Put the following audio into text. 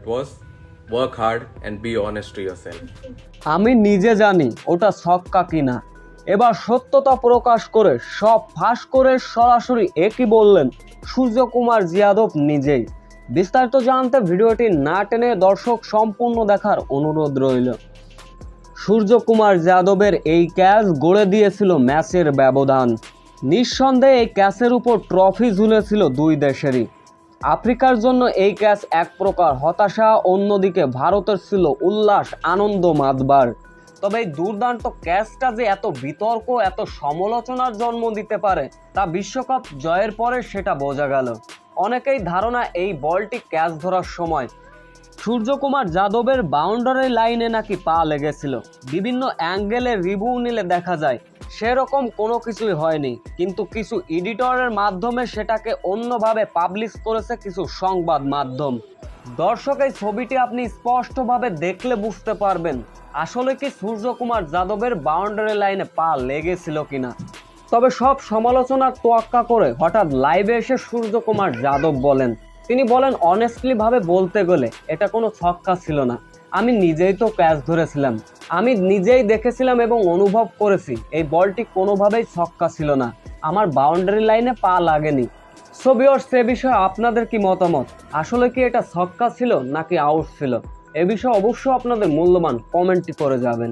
It was work hard and be honest to yourself. আমি নিজে জানি ওটা ছক্কা কিনা। এবার সত্যতা প্রকাশ করে সব ফাঁস করে সরাসরি একই বললেন সূর্যকুমার যাদব নিজেই। বিস্তারিত জানতে ভিডিওটি না টেনে দর্শক সম্পূর্ণ দেখার অনুরোধ রইল। সূর্যকুমার যাদবের এই ক্যাচ গড়ে দিয়েছিল ম্যাচের ব্যবধান। নিঃসন্দেহে এই ক্যাচের উপর ট্রফি ঝুলেছিল দুই দেশেরই। আফ্রিকার জন্য এই ক্যাচ এক প্রকার হতাশা, অন্যদিকে ভারতের ছিল উল্লাস, আনন্দ মাতবার। তবে এই দুর্দান্ত ক্যাচটা যে এত বিতর্ক, এত সমালোচনার জন্ম দিতে পারে তা বিশ্বকাপ জয়ের পরে সেটা বোঝা গেল। অনেকেই ধারণা এই বলটি ক্যাচ ধরার সময় সূর্যকুমার যাদবের বাউন্ডারি লাইনে নাকি পা লেগেছিল। বিভিন্ন অ্যাঙ্গেলে রিভিউ নিলে দেখা যায় সেরকম কোনো কিছুই হয়নি, কিন্তু কিছু এডিটরের মাধ্যমে সেটাকে অন্যভাবে পাবলিশ করেছে কিছু সংবাদ মাধ্যম। দর্শক, এই ছবিটি আপনি স্পষ্টভাবে দেখলে বুঝতে পারবেন আসলে কি সূর্যকুমার যাদবের বাউন্ডারি লাইনে পা লেগেছিল কিনা। তবে সব সমালোচনার তোয়াক্কা করে হঠাৎ লাইভে এসে সূর্যকুমার যাদব বলেন, তিনি বলেন অনেস্টলি ভাবে বলতে গেলে এটা কোনো ছক্কা ছিল না। আমি নিজেই তো ক্যাচ ধরেছিলাম, আমি নিজেই দেখেছিলাম এবং অনুভব করেছি এই বলটি কোনোভাবেই ছক্কা ছিল না, আমার বাউন্ডারি লাইনে পা লাগেনি। সো ভিউয়ার্স, সে বিষয়ে আপনাদের কি মতামত? আসলে কি এটা ছক্কা ছিল নাকি আউট ছিল? এ বিষয়ে অবশ্যই আপনাদের মূল্যবান কমেন্টটি করে যাবেন।